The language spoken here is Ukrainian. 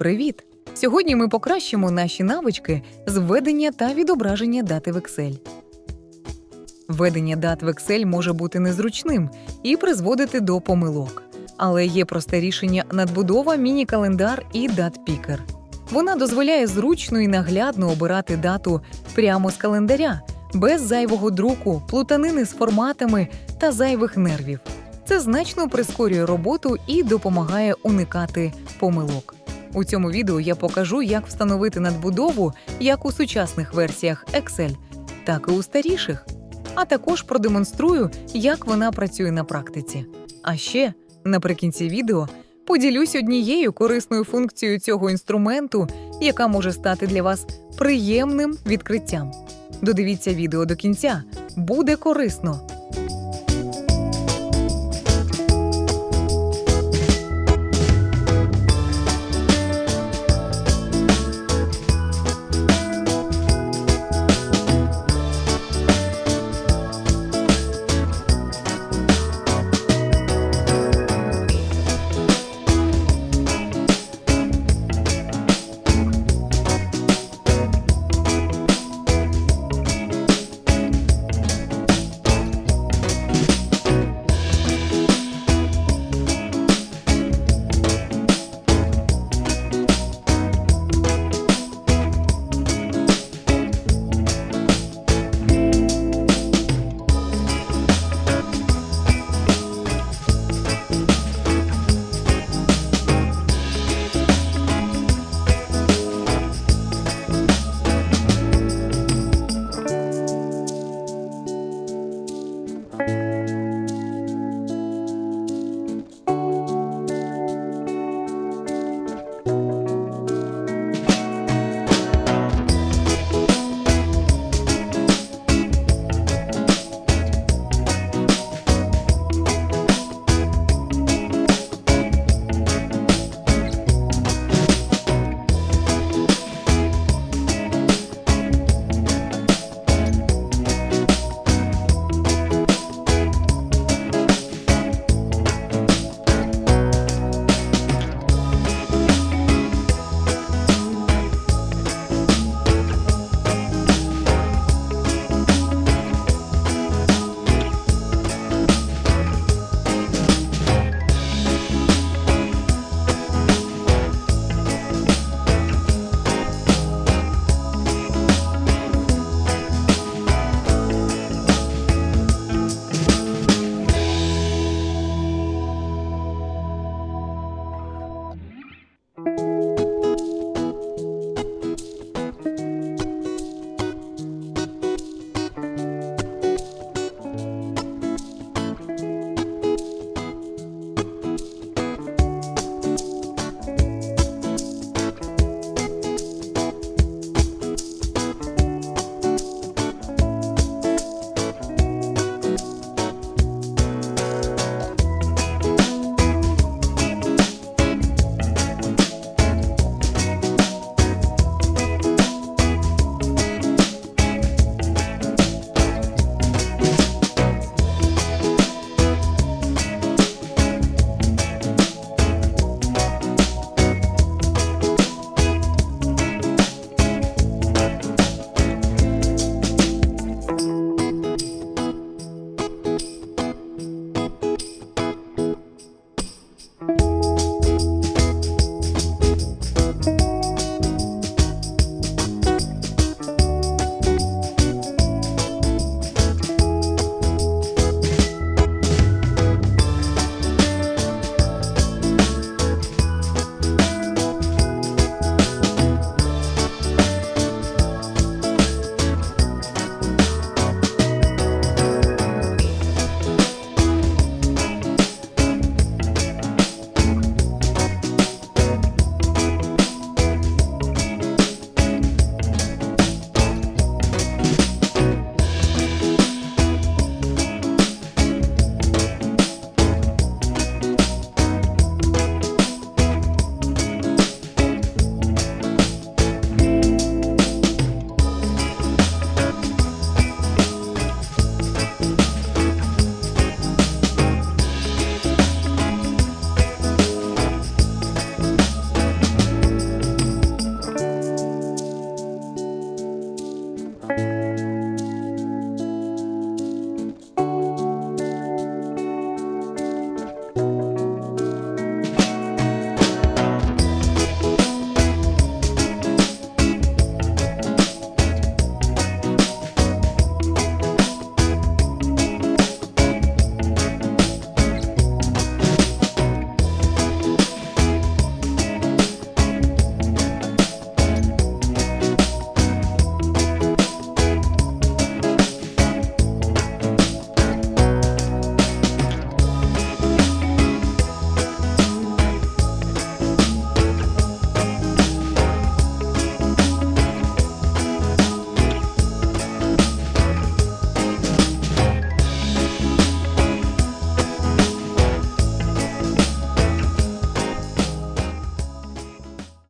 Привіт! Сьогодні ми покращимо наші навички з введення та відображення дати в Excel. Введення дат в Excel може бути незручним і призводити до помилок. Але є просте рішення надбудова, міні-календар і дат-пікер. Вона дозволяє зручно і наглядно обирати дату прямо з календаря, без зайвого друку, плутанини з форматами та зайвих нервів. Це значно прискорює роботу і допомагає уникати помилок. У цьому відео я покажу, як встановити надбудову як у сучасних версіях Excel, так і у старіших. А також продемонструю, як вона працює на практиці. А ще, наприкінці відео, поділюсь однією корисною функцією цього інструменту, яка може стати для вас приємним відкриттям. Додивіться відео до кінця, буде корисно!